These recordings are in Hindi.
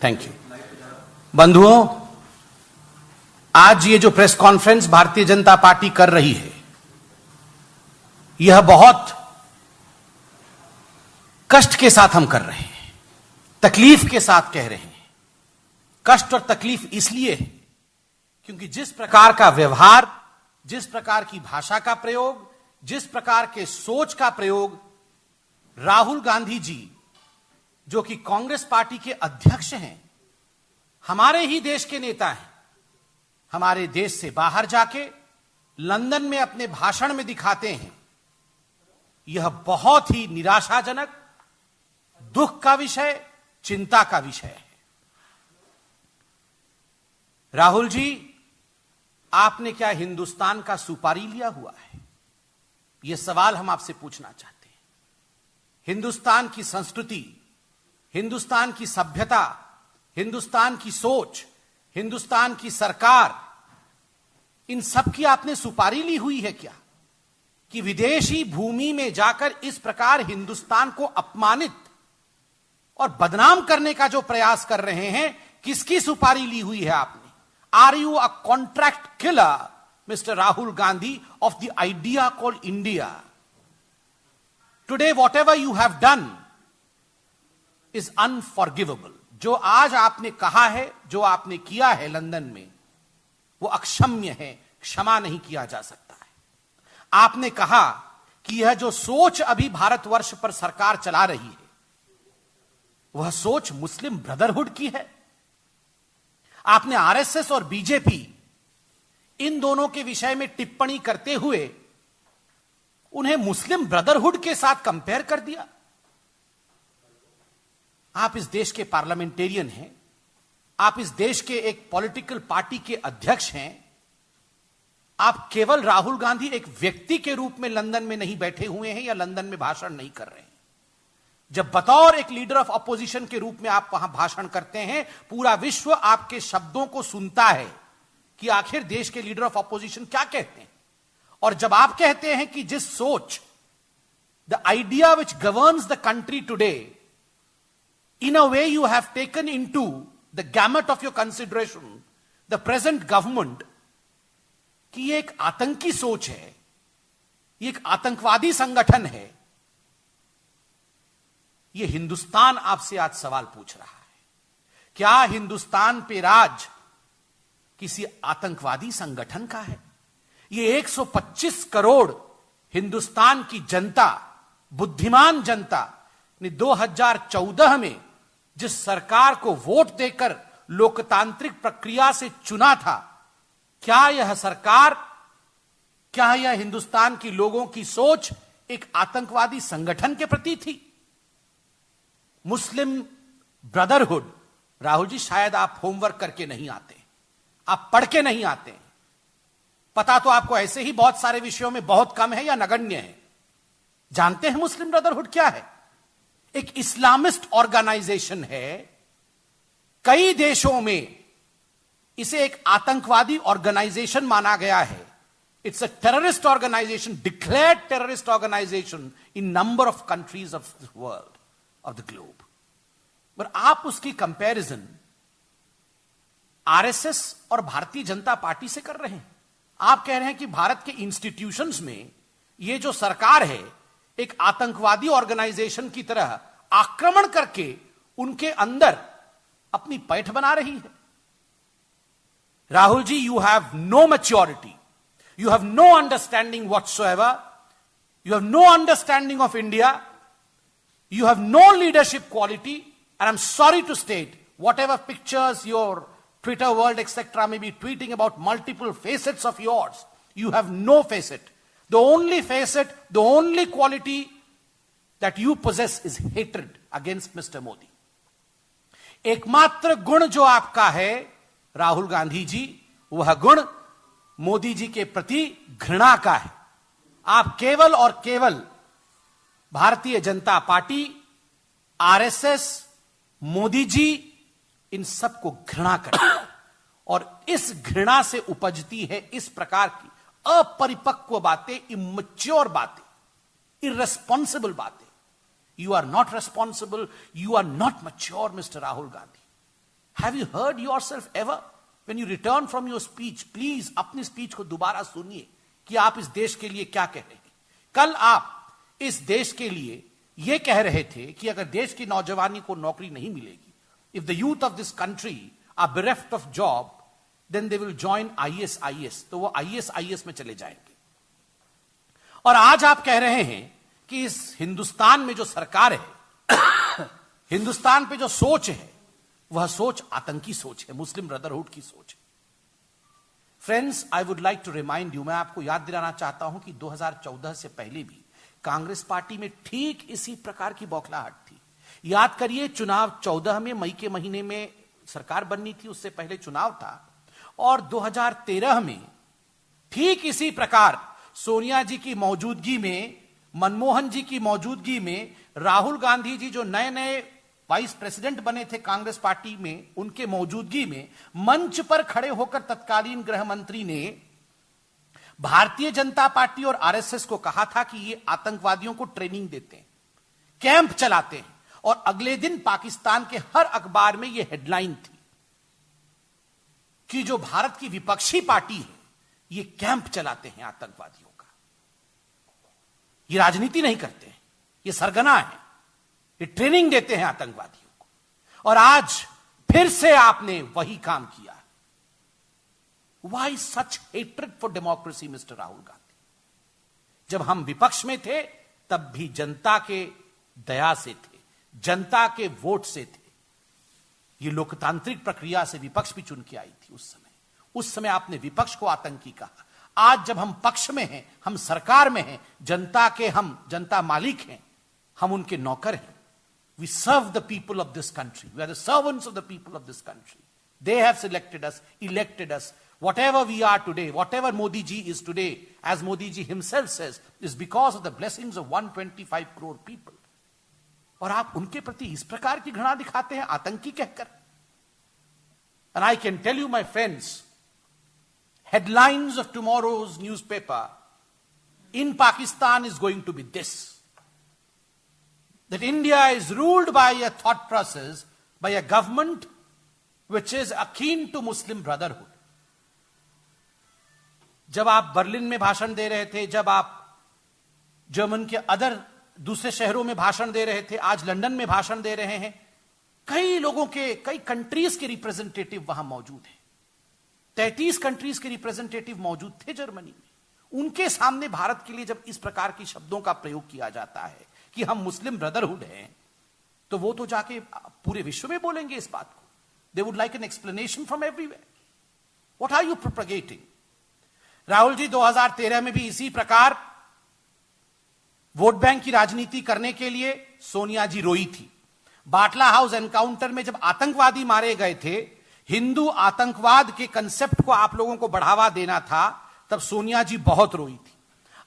Thank you. बंधुओं, आज ये जो press conference Bharatiya Janata party कर रही है, यह बहुत कष्ट के साथ हम कर रहे हैं, तकलीफ के साथ कह रहे हैं। कष्ट और तकलीफ इसलिए है क्योंकि जिस प्रकार का व्यवहार, जिस प्रकार की भाषा का प्रयोग, जिस प्रकार के सोच का प्रयोग राहुल गांधी जी, जो कि कांग्रेस पार्टी के अध्यक्ष हैं, हमारे ही देश के नेता हैं, हमारे देश से बाहर जाके लंदन में अपने भाषण में दिखाते हैं, यह बहुत ही निराशाजनक, दुख का विषय, चिंता का विषय है। राहुल जी, आपने क्या हिंदुस्तान का सुपारी लिया हुआ है? यह सवाल हम आपसे पूछना चाहते हैं। हिंदुस्तान की संस्कृति, हिंदुस्तान की सभ्यता, हिंदुस्तान की सोच, हिंदुस्तान की सरकार, इन सब की आपने सुपारी ली हुई है क्या? कि विदेशी भूमि में जाकर इस प्रकार हिंदुस्तान को अपमानित और बदनाम करने का जो प्रयास कर रहे हैं, किसकी सुपारी ली हुई है आपने? Are you a contract killer, mister Rahul Gandhi, of the idea called India? Today whatever you have done is unforgivable. जो आज आपने कहा है, जो आपने किया है लंदन में, वो अक्षम्य है, क्षमा नहीं किया जा सकता है। आपने कहा कि यह जो सोच अभी भारतवर्ष पर सरकार चला रही है, वह सोच मुस्लिम ब्रदरहुड की है। आपने आरएसएस और बीजेपी, इन दोनों के विषय में टिप्पणी करते हुए उन्हें मुस्लिम ब्रदरहुड के साथ कंपेयर कर दिया। आप इस देश के पार्लियामेंटेरियन हैं, आप इस देश के एक पॉलिटिकल पार्टी के अध्यक्ष हैं। आप केवल राहुल गांधी एक व्यक्ति के रूप में लंदन में नहीं बैठे हुए हैं या लंदन में भाषण नहीं कर रहे हैं। जब बतौर एक लीडर ऑफ अपोजिशन के रूप में आप वहां भाषण करते हैं, पूरा विश्व आपके शब्दों को सुनता है कि आखिर देश के लीडर ऑफ अपोजिशन क्या कहते हैं। और जब आप कहते हैं कि जिस सोच, the idea which governs the country today, in a way you have taken into the gamut of your consideration the present government, कि ये एक आतंकी सोच है, ये एक आतंकवादी संगठन है। ये हिंदुस्तान आपसे आज सवाल पूछ रहा है, क्या हिंदुस्तान पे राज किसी आतंकवादी संगठन का है? ये 125 करोड़ हिंदुस्तान की जनता, बुद्धिमान जनता ने 2014 में जिस सरकार को वोट देकर लोकतांत्रिक प्रक्रिया से चुना था, क्या यह सरकार, क्या यह हिंदुस्तान की लोगों की सोच एक आतंकवादी संगठन के प्रति थी? मुस्लिम ब्रदरहुड, राहुल जी, शायद आप होमवर्क करके नहीं आते, आप पढ़ के नहीं आते, पता तो आपको ऐसे ही बहुत सारे विषयों में बहुत कम है या नगण्य है। जानते हैं मुस्लिम ब्रदरहुड क्या है? एक इस्लामिस्ट ऑर्गेनाइजेशन है। कई देशों में इसे एक आतंकवादी ऑर्गेनाइजेशन माना गया है। It's a terrorist organisation, declared terrorist organisation in number of countries of the world, of the globe. पर आप उसकी कंपैरिजन आरएसएस और भारतीय जनता पार्टी से कर रहे हैं। आप कह रहे हैं कि भारत के इंस्टीट्यूशंस में यह जो सरकार है, एक आतंकवादी ऑर्गेनाइजेशन की तरह आक्रमण करके उनके अंदर अपनी पैठ बना रही है। Rahul ji, you have no maturity, you have no understanding whatsoever, you have no understanding of India, you have no leadership quality, and I am sorry to state, whatever pictures your Twitter world etcetera में be tweeting about multiple facets of yours, you have no facet. The only facet, the only quality that you possess is hatred against Mr. Modi. एकमात्र गुण जो आपका है राहुल गांधी जी, वह गुण मोदी जी के प्रति घृणा का है। आप केवल और केवल भारतीय जनता पार्टी, आरएसएस, मोदी जी, इन सबको घृणा करते हैं। और इस घृणा से उपजती है इस प्रकार की अपरिपक्व बातें, इमैच्योर बातें, इररेस्पॉन्सिबल बातें। You are not responsible, you are not mature mister Rahul Gandhi. Have you heard yourself ever when you return from your speech? Please अपनी स्पीच को दोबारा सुनिए कि आप इस देश के लिए क्या कह रहे हैं। कल आप इस देश के लिए यह कह रहे थे कि अगर देश की नौजवानी को नौकरी नहीं मिलेगी, if the youth of this country are bereft of job, then they will join IAS, तो वो IAS में चले जाएंगे। और आज आप कह रहे हैं कि इस हिंदुस्तान में जो सरकार है, हिंदुस्तान पे जो सोच है, वह सोच आतंकी सोच है, मुस्लिम ब्रदरहुड की सोच है। Friends, I would like to remind you, मैं आपको याद दिलाना चाहता हूं कि 2014 से पहले भी कांग्रेस पार्टी में ठीक इसी प्रकार की बौखलाहट थी। याद करिए, चुनाव 14 में मई के महीने में सरकार बननी थी, उससे पहले चुनाव था, और 2013 में ठीक इसी प्रकार सोनिया जी की मौजूदगी में, मनमोहन जी की मौजूदगी में, राहुल गांधी जी जो नए नए वाइस प्रेसिडेंट बने थे कांग्रेस पार्टी में, उनके मौजूदगी में मंच पर खड़े होकर तत्कालीन गृह मंत्री ने भारतीय जनता पार्टी और आरएसएस को कहा था कि ये आतंकवादियों को ट्रेनिंग देते हैं, कैंप चलाते हैं, और अगले दिन पाकिस्तान के हर अखबार में यह हेडलाइन थी कि जो भारत की विपक्षी पार्टी है, ये कैंप चलाते हैं आतंकवादियों का। ये राजनीति नहीं करते हैं, ये सरगना है, ये ट्रेनिंग देते हैं आतंकवादियों को। और आज फिर से आपने वही काम किया। Why such hatred for democracy mister Rahul Gandhi? जब हम विपक्ष में थे तब भी जनता के दया से थे, जनता के वोट से थे। ये लोकतांत्रिक प्रक्रिया से विपक्ष भी चुन के आई थी उस समय आपने विपक्ष को आतंकी कहा। आज जब हम पक्ष में हैं, हम सरकार में हैं, जनता मालिक हैं, हम उनके नौकर हैं। We serve the people of this country. We are the servants of the people of this country. They have selected us, elected us. Whatever we are today, whatever Modi ji is today, as Modi ji himself says, is because of the blessings of 125 crore people. और आप उनके प्रति इस प्रकार की घृणा दिखाते हैं, आतंकी कहकर। And I can tell you, my friends, headlines of tomorrow's newspaper in Pakistan is going to be this: that India is ruled by a thought process, by a government which is akin to Muslim Brotherhood. जब आप बर्लिन में भाषण दे रहे थे, जब आप जर्मन के दूसरे शहरों में भाषण दे रहे थे, आज लंदन में भाषण दे रहे हैं, कई लोगों के, कई कंट्रीज के रिप्रेजेंटेटिव वहां मौजूद हैं। 33 कंट्रीज के रिप्रेजेंटेटिव मौजूद थे जर्मनी में। उनके सामने भारत के लिए जब इस प्रकार की शब्दों का प्रयोग किया जाता है कि हम मुस्लिम ब्रदरहुड हैं, तो वो तो जाके पूरे विश्व में बोलेंगे इस बात को। They would like an explanation from everywhere. What are you propagating? Rahul ji 2013 में भी इसी प्रकार वोट बैंक की राजनीति करने के लिए सोनिया जी रोई थी। बाटला हाउस एनकाउंटर में जब आतंकवादी मारे गए थे, हिंदू आतंकवाद के कंसेप्ट को आप लोगों को बढ़ावा देना था, तब सोनिया जी बहुत रोई थी।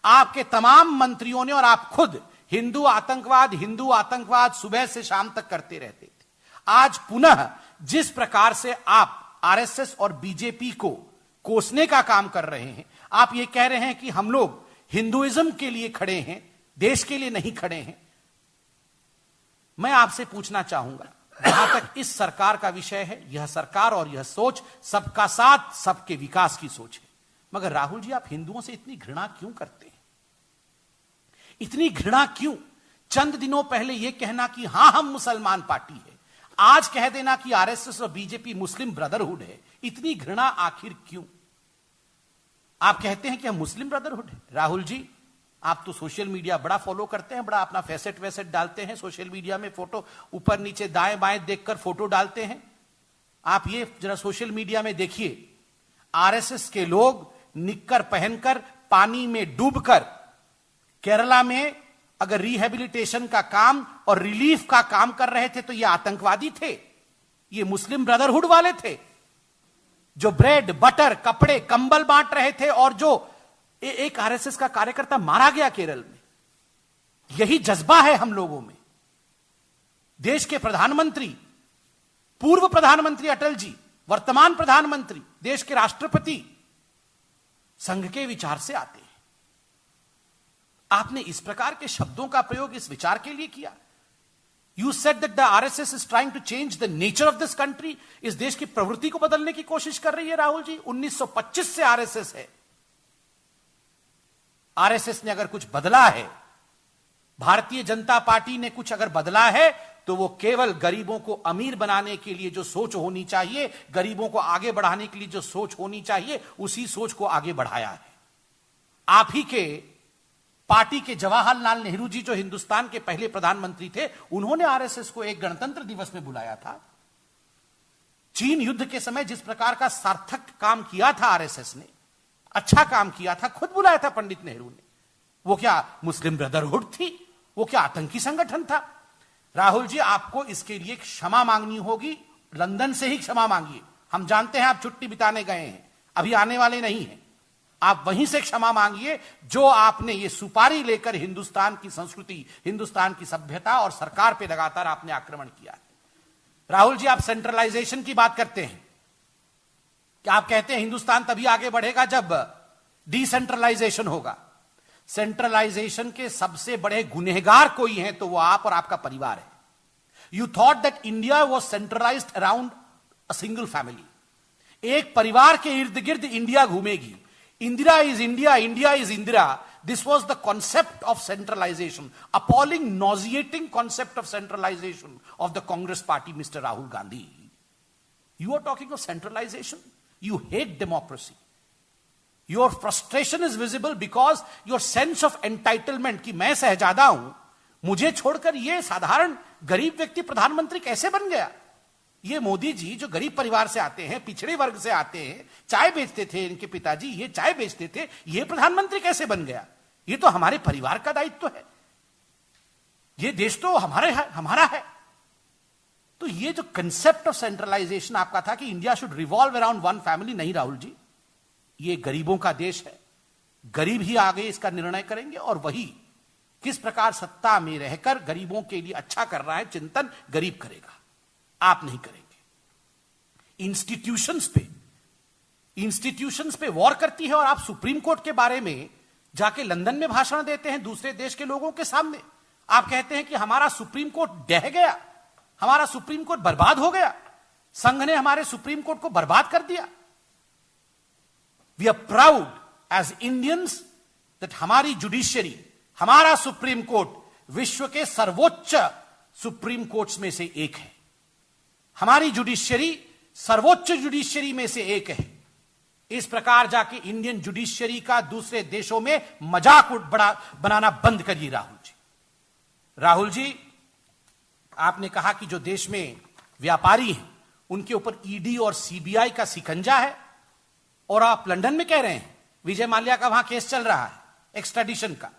आपके तमाम मंत्रियों ने और आप खुद हिंदू आतंकवाद सुबह से शाम तक करते रहते थे। आज पुनः जिस प्रकार से आप आरएसएस और बीजेपी को कोसने का काम कर रहे हैं, आप ये कह रहे हैं कि हम लोग हिंदुइज्म के लिए खड़े हैं, देश के लिए नहीं खड़े हैं। मैं आपसे पूछना चाहूंगा, जहां तक इस सरकार का विषय है, यह सरकार और यह सोच सबका साथ सबके विकास की सोच है। मगर राहुल जी, आप हिंदुओं से इतनी घृणा क्यों करते हैं? इतनी घृणा क्यों? चंद दिनों पहले यह कहना कि हां हम मुसलमान पार्टी है, आज कह देना कि आरएसएस और बीजेपी मुस्लिम ब्रदरहुड है। इतनी घृणा आखिर क्यों? आप कहते हैं कि हम मुस्लिम ब्रदरहुड है। राहुल जी, आप तो सोशल मीडिया बड़ा फॉलो करते हैं, बड़ा अपना फैसेट वैसेट डालते हैं सोशल मीडिया में, फोटो ऊपर नीचे दाएं बाएं देखकर फोटो डालते हैं। आप ये जरा सोशल मीडिया में देखिए, आरएसएस के लोग निक्कर पहनकर पानी में डूबकर केरला में अगर रिहेबिलिटेशन का काम और रिलीफ का काम कर रहे थे, तो ये आतंकवादी थे? ये मुस्लिम ब्रदरहुड वाले थे जो ब्रेड बटर कपड़े कंबल बांट रहे थे, और जो एक आरएसएस का कार्यकर्ता मारा गया केरल में। यही जज्बा है हम लोगों में। देश के प्रधानमंत्री, पूर्व प्रधानमंत्री अटल जी, वर्तमान प्रधानमंत्री, देश के राष्ट्रपति संघ के विचार से आते हैं। आपने इस प्रकार के शब्दों का प्रयोग इस विचार के लिए किया। You said that the RSS is trying to change the nature of this country. इस देश की प्रवृत्ति को बदलने की कोशिश कर रही है राहुल जी। 1925 से आरएसएस है। आरएसएस ने अगर कुछ बदला है, भारतीय जनता पार्टी ने कुछ अगर बदला है, तो वो केवल गरीबों को अमीर बनाने के लिए जो सोच होनी चाहिए, गरीबों को आगे बढ़ाने के लिए जो सोच होनी चाहिए, उसी सोच को आगे बढ़ाया है। आप ही के पार्टी के जवाहरलाल नेहरू जी, जो हिंदुस्तान के पहले प्रधानमंत्री थे, उन्होंने आरएसएस को एक गणतंत्र दिवस में बुलाया था। चीन युद्ध के समय जिस प्रकार का सार्थक काम किया था आरएसएस ने, अच्छा काम किया था, खुद बुलाया था पंडित नेहरू ने। वो क्या मुस्लिम ब्रदरहुड थी? वो क्या आतंकी संगठन था? राहुल जी, आपको इसके लिए क्षमा मांगनी होगी। लंदन से ही क्षमा मांगिए। हम जानते हैं आप छुट्टी बिताने गए हैं, अभी आने वाले नहीं हैं। आप वहीं से क्षमा मांगिए जो आपने ये सुपारी लेकर हिंदुस्तान की संस्कृति, हिंदुस्तान की सभ्यता और सरकार पे लगातार आपने आक्रमण किया है। राहुल जी, आप सेंट्रलाइजेशन की बात करते हैं कि आप कहते हैं हिंदुस्तान तभी आगे बढ़ेगा जब डिसेंट्रलाइजेशन होगा। सेंट्रलाइजेशन के सबसे बड़े गुनहगार कोई हैं तो वो आप और आपका परिवार है। You thought that India was centralised around a single family. एक परिवार के इर्द गिर्द इंडिया घूमेगी। Indira is India, India is Indira. This was the concept of centralization, appalling, nauseating concept of centralization of the Congress party, Mr. Rahul Gandhi. You are talking of centralization? You hate democracy. Your frustration is visible because your sense of entitlement कि मैं शहजादा हूं, मुझे छोड़कर ये साधारण गरीब व्यक्ति प्रधानमंत्री कैसे बन गया। ये मोदी जी जो गरीब परिवार से आते हैं, पिछड़े वर्ग से आते हैं, चाय बेचते थे इनके पिताजी, ये चाय बेचते थे, ये प्रधानमंत्री कैसे बन गया। ये तो हमारे परिवार का दायित्व है, ये देश तो हमारा है। तो ये जो कंसेप्ट ऑफ सेंट्रलाइजेशन आपका था कि India should revolve around one family, नहीं राहुल जी, ये गरीबों का देश है। गरीब ही आगे इसका निर्णय करेंगे और वही किस प्रकार सत्ता में रहकर गरीबों के लिए अच्छा कर रहा है, चिंतन गरीब करेगा, आप नहीं करेंगे। इंस्टीट्यूशंस पे वॉर करती है और आप सुप्रीम कोर्ट के बारे में जाके लंदन में भाषण देते हैं दूसरे देश के लोगों के सामने। आप कहते हैं कि हमारा सुप्रीम कोर्ट ढह गया, हमारा सुप्रीम कोर्ट बर्बाद हो गया, संघ ने हमारे सुप्रीम कोर्ट को बर्बाद कर दिया। We are proud as Indians that हमारी जुडिशियरी, हमारा सुप्रीम कोर्ट विश्व के सर्वोच्च सुप्रीम कोर्ट्स में से एक है। हमारी जुडिशियरी सर्वोच्च जुडिशियरी में से एक है। इस प्रकार जाके इंडियन जुडिशियरी का दूसरे देशों में मजाक बनाना बंद करिए राहुल जी। राहुल जी, आपने कहा कि जो देश में व्यापारी हैं उनके ऊपर ईडी और सीबीआई का शिकंजा है, और आप लंदन में कह रहे हैं विजय माल्या का वहां केस चल रहा है एक्स्ट्राडिशन का।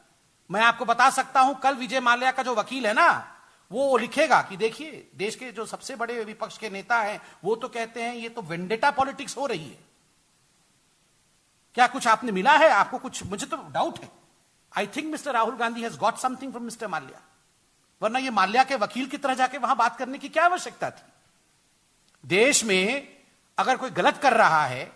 मैं आपको बता सकता हूं, कल विजय माल्या का जो वकील है ना, वो लिखेगा कि देखिए देश के जो सबसे बड़े विपक्ष के नेता हैं वो तो कहते हैं ये तो वेंडेटा पॉलिटिक्स हो रही है। क्या कुछ आपने मिला है आपको कुछ? मुझे तो डाउट है। I think mister Rahul Gandhi has got something from mister Mallya, वरना ये माल्या के वकील की तरह जाके वहां बात करने की क्या आवश्यकता थी। देश में अगर कोई गलत कर रहा है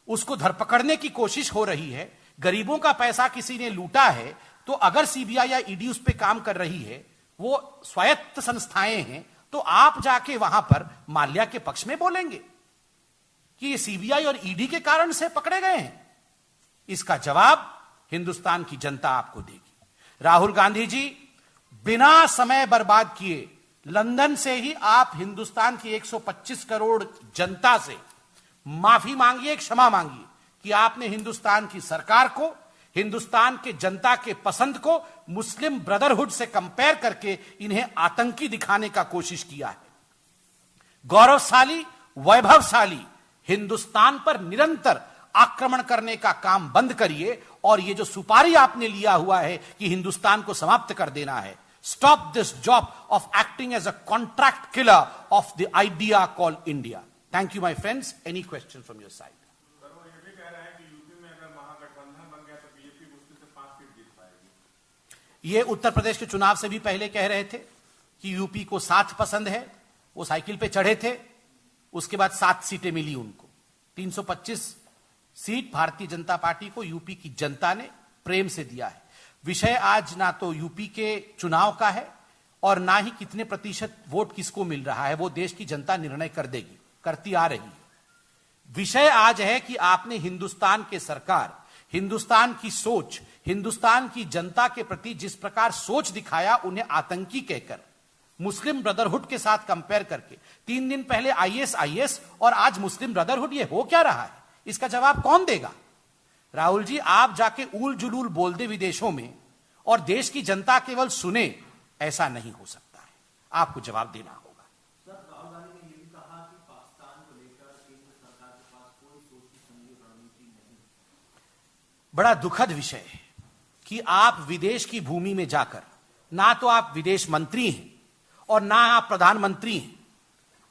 उसको धरपकड़ने की कोशिश हो रही है, गरीबों का पैसा किसी ने लूटा है, तो अगर सीबीआई या ईडी उस पर काम कर रही है, वो स्वायत्त संस्थाएं हैं, तो आप जाके वहां पर माल्या के पक्ष में बोलेंगे कि ये सीबीआई और ईडी के कारण से पकड़े गए हैं। इसका जवाब हिंदुस्तान की जनता आपको देगी। राहुल गांधी जी, बिना समय बर्बाद किए लंदन से ही आप हिंदुस्तान की 125 करोड़ जनता से माफी मांगिए, क्षमा मांगिए कि आपने हिंदुस्तान की सरकार को, हिंदुस्तान के जनता के पसंद को मुस्लिम ब्रदरहुड से कंपेयर करके इन्हें आतंकी दिखाने का कोशिश किया है। गौरवशाली, वैभवशाली हिंदुस्तान पर निरंतर आक्रमण करने का काम बंद करिए, और ये जो सुपारी आपने लिया हुआ है कि हिंदुस्तान को समाप्त कर देना है, stop this job of acting as a contract killer of the idea called India. Thank you my friends. Any question from your side? ये उत्तर प्रदेश के चुनाव से भी पहले कह रहे थे कि यूपी को 7 पसंद है, वो साइकिल पे चढ़े थे, उसके बाद 7 सीटें मिली उनको। 325 सीट भारतीय जनता पार्टी को यूपी की जनता ने प्रेम से दिया है। विषय आज ना तो यूपी के चुनाव का है और ना ही कितने प्रतिशत वोट किसको मिल रहा है, वो देश की जनता निर्णय कर देगी, करती आ रही है। विषय आज है कि आपने हिंदुस्तान के सरकार, हिंदुस्तान की सोच, हिंदुस्तान की जनता के प्रति जिस प्रकार सोच दिखाया, उन्हें आतंकी कहकर, मुस्लिम ब्रदरहुड के साथ कंपेयर करके, 3 दिन पहले आईएसआईएस और आज मुस्लिम ब्रदरहुड, ये हो क्या रहा है? इसका जवाब कौन देगा? राहुल जी, आप जाके ऊल जुलूल बोल दे विदेशों में और देश की जनता केवल सुने, ऐसा नहीं हो सकता है। आपको जवाब देना होगा। सर, राहुल गांधी ने यह भी कहा कि पाकिस्तान को लेकर केंद्र सरकार के पास कोई सोच समझी रणनीति नहीं। बड़ा दुखद विषय है कि आप विदेश की भूमि में जाकर, ना तो आप विदेश मंत्री हैं और ना आप प्रधानमंत्री हैं,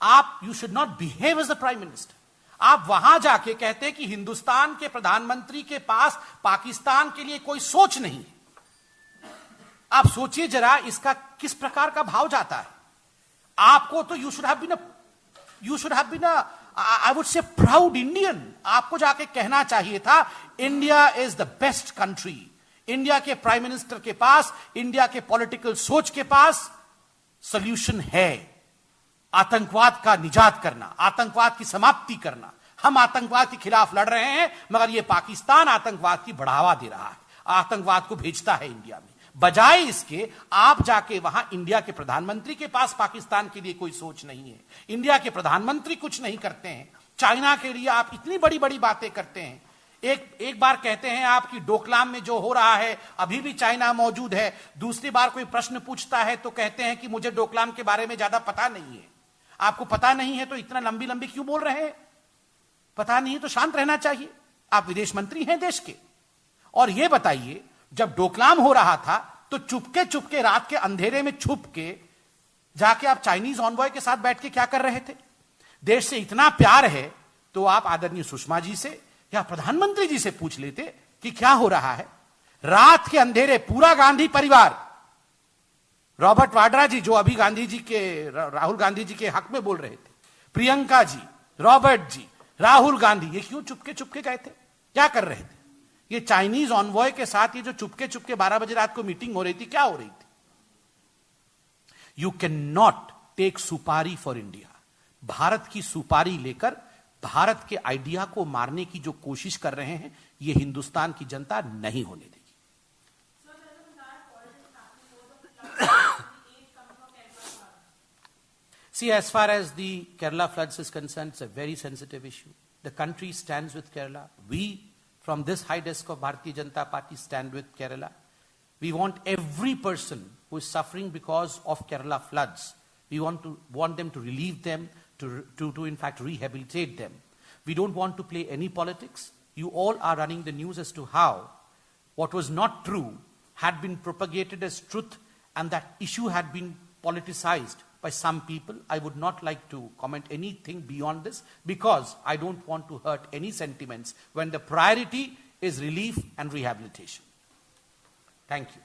आप you should not behave as the prime minister. आप वहां जाके कहते हैं कि हिंदुस्तान के प्रधानमंत्री के पास पाकिस्तान के लिए कोई सोच नहीं है। आप सोचिए जरा, इसका किस प्रकार का भाव जाता है। आपको तो you should have been I would say proud Indian. आपको जाके कहना चाहिए था, India is the best country. India के प्राइम मिनिस्टर के पास, इंडिया के पॉलिटिकल सोच के पास सॉल्यूशन है। आतंकवाद का निजात करना, आतंकवाद की समाप्ति करना। हम आतंकवाद के खिलाफ लड़ रहे हैं, मगर यह पाकिस्तान आतंकवाद की बढ़ावा दे रहा है, आतंकवाद को भेजता है इंडिया में। बजाय इसके आप जाके वहां, इंडिया के प्रधानमंत्री के पास पाकिस्तान के लिए कोई सोच नहीं है, इंडिया के प्रधानमंत्री कुछ नहीं करते हैं। चाइना के लिए आप इतनी बड़ी बड़ी बातें करते हैं। एक बार कहते हैं आप कि डोकलाम में जो हो रहा है अभी भी चाइना मौजूद है, दूसरी बार कोई प्रश्न पूछता है तो कहते हैं कि मुझे डोकलाम के बारे में ज्यादा पता नहीं है। आपको पता नहीं है तो इतना लंबी लंबी क्यों बोल रहे हैं? पता नहीं है तो शांत रहना चाहिए। आप विदेश मंत्री हैं देश के। और यह बताइए, जब डोकलाम हो रहा था तो चुपके चुपके रात के अंधेरे में छुप के जाके आप चाइनीज ऑनवॉय के साथ बैठ के क्या कर रहे थे? देश से इतना प्यार है तो आप आदरणीय सुषमा जी से या प्रधानमंत्री जी से पूछ लेते कि क्या हो रहा है। रात के अंधेरे पूरा गांधी परिवार, रॉबर्ट वाड्रा जी जो अभी गांधी जी के, राहुल गांधी जी के हक में बोल रहे थे, प्रियंका जी, रॉबर्ट जी, राहुल गांधी, ये क्यों चुपके चुपके गए थे? क्या कर रहे थे? ये चाइनीज ऑनवॉय के साथ ये जो चुपके चुपके 12 बजे रात को मीटिंग हो रही थी, क्या हो रही थी? यू कैन नॉट टेक सुपारी फॉर इंडिया। भारत की सुपारी लेकर भारत के आइडिया को मारने की जो कोशिश कर रहे हैं, ये हिंदुस्तान की जनता नहीं होने देगी। See, as far as the Kerala floods is concerned, it's a very sensitive issue. The country stands with Kerala. We, from this high desk of Bharatiya Janata Party, stand with Kerala. We want every person who is suffering because of Kerala floods, we want them to relieve them, to in fact rehabilitate them. We don't want to play any politics. You all are running the news as to how what was not true had been propagated as truth, and that issue had been politicized by some people. I would not like to comment anything beyond this because I don't want to hurt any sentiments when the priority is relief and rehabilitation. Thank you.